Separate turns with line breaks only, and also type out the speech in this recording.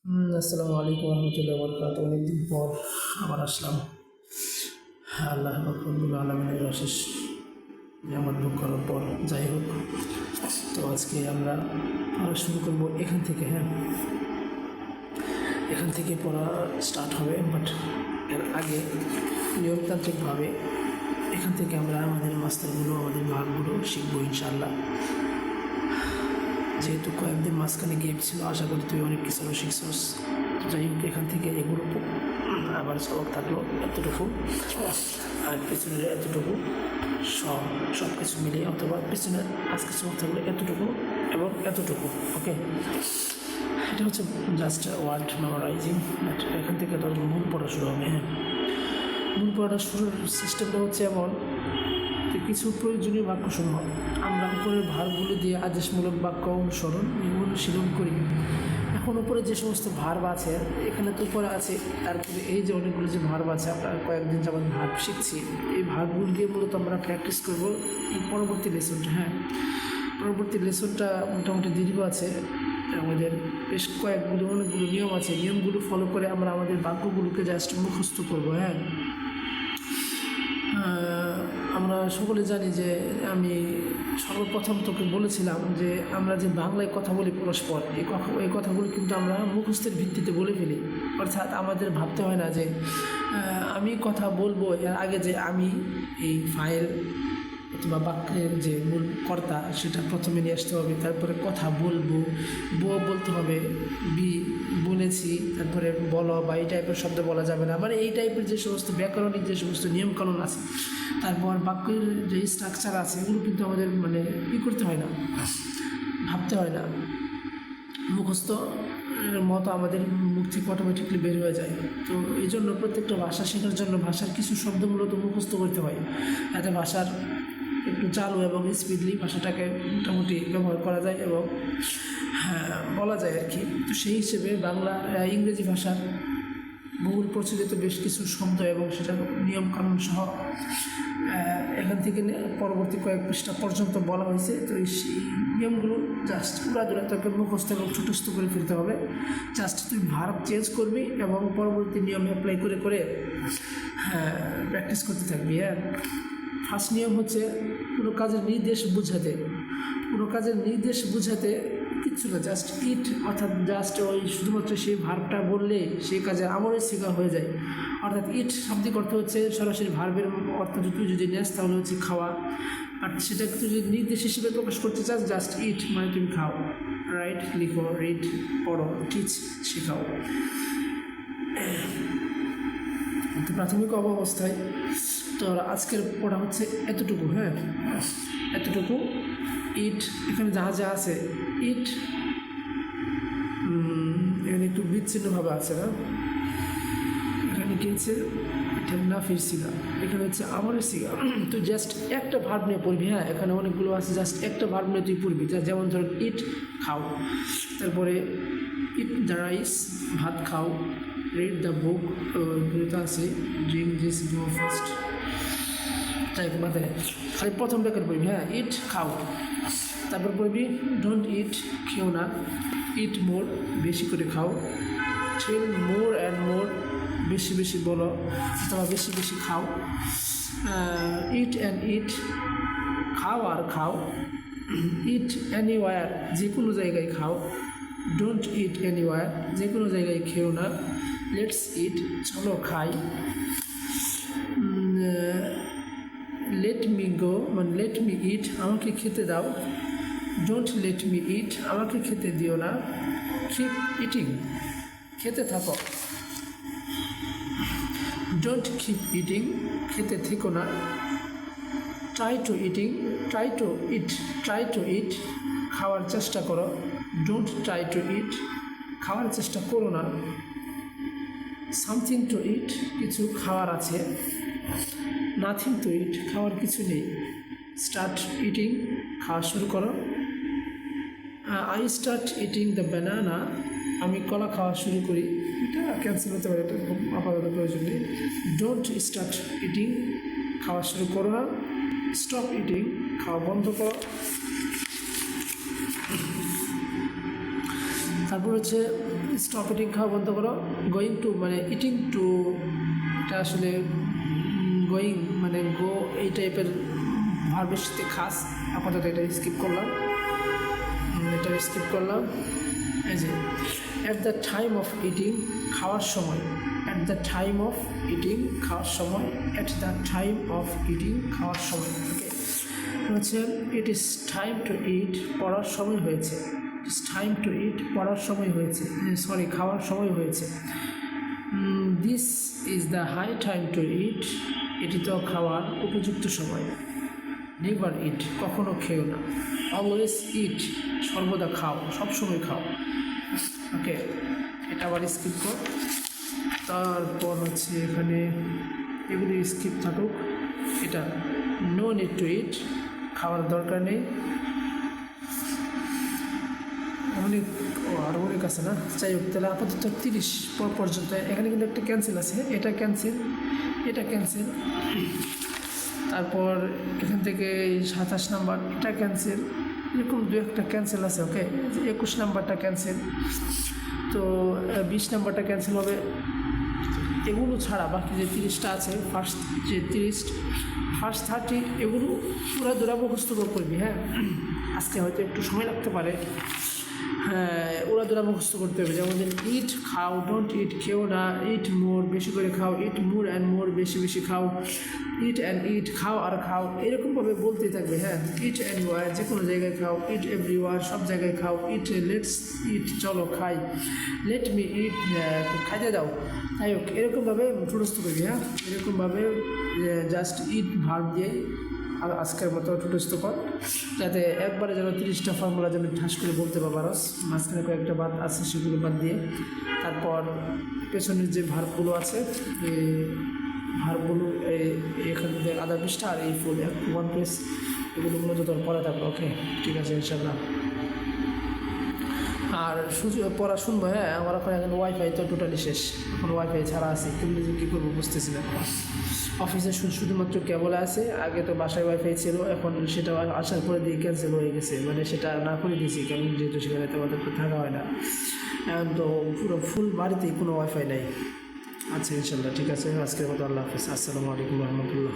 আসসালামু আলাইকুম রহমতুল্লাহ বরকাত। অনেকদিন পর আবার আসলাম। আল্লাহ রব্বুল আলামিনের অশেষ নিয়ামত ভোগ করার পর যাই হোক, তো আজকে আমরা পড়া শুরু করবো এখান থেকে। হ্যাঁ, এখান থেকে পড়া স্টার্ট হবে, বাট এর আগে নিয়মতান্ত্রিকভাবে এখান থেকে আমরা আমাদের মাস্টারগুলো, আমাদের ভাগগুলো শিখবো ইনশাআল্লাহ। যেহেতু কয়েকদিন মাঝখানে গেম ছিল, আশা করি তুই অনেক কিছু শিখছস। যাই হোক, এখান থেকে এগুলো আবার সবক থাকলো এতটুকু, আর পেছনের এতটুকু, সব কিছু মিলিয়ে, অথবা পেছনে আজকে সবক থাকলো এতটুকু এবং এতটুকু। ওকে, এটা হচ্ছে জাস্ট ওয়ার্ড মেমোরাইজিং। বাট এখান থেকে তোর মূল পড়া শুরু হবে। হ্যাঁ, মূল পড়া শুরুর সিস্টেমটা হচ্ছে এমন, কিছু প্রয়োজনীয় বাক্যসমূহ আমরা উপরের ভারগুলো দিয়ে আদেশমূলক বাক্য অনুসরণ অনুশীলন করি। এখন উপরে যে সমস্ত ভার্ব আছে, এখানে তো উপরে আছে, তারপরে এই যে অনেকগুলো যে ভার্ব আছে, আমরা কয়েকদিন যাবত ভার্ব শিখছি, এই ভার্বগুলো দিয়ে মূলত আমরা প্র্যাকটিস করবো এই পরবর্তী লেসনটা। হ্যাঁ, পরবর্তী লেসনটা মোটামুটি দীর্ঘ আছে, আমাদের বেশ অনেকগুলো নিয়ম আছে, নিয়মগুলো ফলো করে আমরা আমাদের বাক্যগুলোকে জাস্ট মুখস্থ করবো। হ্যাঁ, আমরা সকলে জানি যে আমি সর্বপ্রথম তোকে বলেছিলাম যে আমরা যে বাংলায় কথা বলি পরস্পর, এই কথাগুলো কিন্তু আমরা মুখস্থের ভিত্তিতে বলে ফেলি। অর্থাৎ আমাদের ভাবতে হয় না যে আমি কথা বলবো, এর আগে যে আমি এই ফাইল অথবা বাক্যের যে মূল কর্তা সেটা প্রথমে নিয়ে আসতে হবে, তারপরে কথা বলবো, বলতে হবে, বলেছি, তারপরে বলো বা এই টাইপের শব্দ বলা যাবে না, মানে এই টাইপের যে সমস্ত ব্যাকরণিক যে সমস্ত নিয়মকানুন আছে, তারপর বাক্যের যে স্ট্রাকচার আছে, এগুলো কিন্তু আমাদের মানে করতে হয় না, ভাবতে হয় না, মুখস্থ মতো আমাদের মুখ থেকে অটোমেটিকলি বের হয়ে যায়। তো এই জন্য প্রত্যেকটা ভাষা শেখার জন্য ভাষার কিছু শব্দ মূলত মুখস্থ করতে হয়, যাতে ভাষার একটু চালু এবং স্পিডলি ভাষাটাকে মোটামুটি ব্যবহার করা যায় এবং বলা যায় আর কি। তো সেই হিসেবে বাংলা ইংরেজি ভাষার বহুল প্রচলিত বেশ কিছু শব্দ এবং সেটার নিয়মকানুন সহ এখান থেকে পরবর্তী কয়েক পৃষ্ঠা পর্যন্ত বলা হয়েছে। তো এই নিয়মগুলো জাস্ট উড়াদুরা তোকে মুখস্থ এবং ছোটস্থ করে ফেলতে হবে। জাস্ট তুই ভার্ব চেঞ্জ করবি এবং পরবর্তী নিয়ম অ্যাপ্লাই করে করে প্র্যাকটিস করতে থাকবি। হ্যাঁ, ফার্স্ট নিয়ম হচ্ছে কোনো কাজের নির্দেশ বোঝাতে কিচ্ছু না, জাস্ট ইট, অর্থাৎ জাস্ট ওই শুধুমাত্র সেই ভার্বটা বললে সেই কাজের আমলের শিকার হয়ে যায়। অর্থাৎ ইট শাব্দিক অর্থ হচ্ছে সরাসরি ভার্বের অর্থ তুই যদি নেস তাহলে হচ্ছে খাওয়া, আর সেটাকে তুই যদি নির্দেশ হিসেবে প্রকাশ করতে চাস, জাস্ট ইট মানে তুমি খাও, রাইট লিখো, রিড পড়ো, টিচ শেখাও। তো প্রাথমিক অবস্থায় তো আজকের পড়া হচ্ছে এতটুকু। হ্যাঁ, এতটুকু ইট, এখানে যা আছে ইট, এখানে একটু বিচ্ছিন্নভাবে আছে না, এখানে কি হচ্ছে, এটা না ফিরছিলা, এখানে হচ্ছে আমারের সিগা। তুই জাস্ট একটা ভার্ব নিয়ে পড়বি। হ্যাঁ, এখানে অনেকগুলো আছে, জাস্ট একটা ভার্ব নিয়ে তুই পড়বি, যেমন ধর ইট খাও, তারপরে ইট দ্য রাইস ভাত খাও, রিড দ্য বুক এগুলোতে আছে, ড্রিঙ্ক দিস ব্রেকফাস্ট, তাই মাথায় খালি প্রথম ব্যাকেট পড়বি। হ্যাঁ, ইট খাও, তারপর পড়বি ডোন্ট ইট, খেও না, ইট মোর, বেশি করে খাও, টেল মোর অ্যান্ড মোর, বেশি বেশি বলো অথবা বেশি বেশি খাও, ইট অ্যান্ড ইট, খাও আর খাও, ইট এনিওয়ার, যে কোনো জায়গায় খাও, ডোন্ট ইট এনিওয়ার, যে কোনো জায়গায় খেও না, লেটস ইট, চলো খাই, লেট মি গো মানে লেট মি ইট, আমাকে খেতে দাও, ডোন্ট লেট মি ইট, আমাকে খেতে দিও না, কিপ ইটিং, খেতে থাকো, ডোন্ট কিপ ইটিং, খেতে থেকো না, try to eating, try to eat, খাওয়ার চেষ্টা করো, ডোন্ট ট্রাই টু ইট, খাওয়ার চেষ্টা করো না, সামথিং টু ইট, কিছু খাওয়ার আছে, নাথিং টু ইট, খাওয়ার কিছু নেই, স্টার্ট ইটিং, খাওয়া শুরু করো, I start eating the banana, আমি কলা খাওয়া শুরু করি, এটা ক্যান্সেল হতে পারে, এটা আপাতত প্রয়োজন নেই, ডোন্ট স্টার্ট ইটিং, খাওয়া শুরু করো না, স্টপ ইটিং, খাওয়া বন্ধ করো। তারপর হচ্ছে স্টপ ইটিং, খাওয়া বন্ধ করো। গোয়িং টু মানে ইটিং টু, এটা আসলে গোয়িং মানে গো এই টাইপের ভার্বের সাথে খাস, আপাতত এটা স্কিপ করলাম, এই যে at the time of eating, খাওয়ার সময়, at the time of eating, খাওয়ার সময়, at the time of eating, খাওয়ার সময়। ওকে, হচ্ছে it is time to eat, পড়ার সময় হয়েছে। It is time to eat, পড়ার সময় হয়েছে, সরি খাওয়ার সময় হয়েছে। This is the high time to eat, এটি তো খাওয়ার উপযুক্ত সময়। নেভার ইট, কখনো খেও না। অলওয়েজ ইট, সর্বদা খাও, সবসময় খাও। ওকে, এটা আবার স্কিপ কর। তারপর হচ্ছে এখানে এগুলি স্কিপ থাকুক। এটা নো নিড টু ইট, খাওয়ার দরকার নেই। অনেক আর অনেক আছে না, যাই হোক তাহলে আপাতত 30 পর্যন্ত। এখানে কিন্তু একটা ক্যান্সেল আছে, এটা ক্যান্সেল, এটা ক্যান্সেল। তারপর এখান থেকে 27 নাম্বার, এটা ক্যান্সেল, এরকম দু একটা ক্যান্সেল আছে। ওকে, 21 নাম্বারটা ক্যান্সেল, তো 20 নাম্বারটা ক্যান্সেল হবে। এগুলো ছাড়া বাকি যে 30টা আছে, ফার্স্ট 30 এগুলো পুরো দূরা মুখস্থ করবি। হ্যাঁ, আজকে হয়তো একটু সময় লাগতে পারে, হ্যাঁ ওরা দুরা মুখস্থ করতে হবে। যেমন ইট, খাও, ডোন্ট ইট, খেও না, ইট মোর, বেশি করে খাও, ইট মোর অ্যান্ড মোর, বেশি বেশি খাও, ইট অ্যান্ড ইট, খাও আর খাও, এরকমভাবে বলতেই থাকবে। হ্যাঁ, ইট অ্যানিওয়ার, যে কোনো জায়গায় খাও, ইট এভরিওয়ার, সব জায়গায় খাও, ইট লেটস ইট, চলো খাই, লেট মি ইট, খাইতে দাও। যাই হোক এরকমভাবে মুখস্থ করবি। হ্যাঁ, এরকমভাবে জাস্ট ইট ভার্ব দিয়ে আজকের মতো মুখস্থ কর, যাতে একবারে যেন 30টা ফর্মুলা যেন ঠাস করে বলতে পারস। মাঝখানে কয়েকটা বাদ আছে, সেগুলো বাদ দিয়ে তারপর পেছনের যে ভার্বগুলো আছে, এই ভার্বগুলো এখানে আধা পৃষ্ঠা আর এই ফুল 1 পেজ, এগুলো মূলত তোর পড়া থাকবে। ওকে, ঠিক আছে ইনশাল্লাহ। আর পড়া শুনবো। হ্যাঁ, আমার এখন ওয়াইফাই তো টোটালি শেষ, এখন ওয়াইফাই ছাড়া আছে, তুমি যে কী করবো বুঝতেছি না। অফিসে শুধুমাত্র কেবল আছে, আগে তো বাসায় ওয়াইফাই ছিল, এখন সেটা আসার পরে দিয়ে ক্যান্সেল হয়ে গেছে, মানে সেটা না করে দিয়েছি, কারণ যেহেতু সেখানে তোমাদের থাকা হয় না। এখন তো পুরো ফুল বাড়িতেই কোনো ওয়াইফাই নেই। আচ্ছা ইনশাল্লাহ, ঠিক আছে, আজকের মতো আল্লাহ হাফিজ, আসসালামু আলাইকুম রহমতুল্লাহ।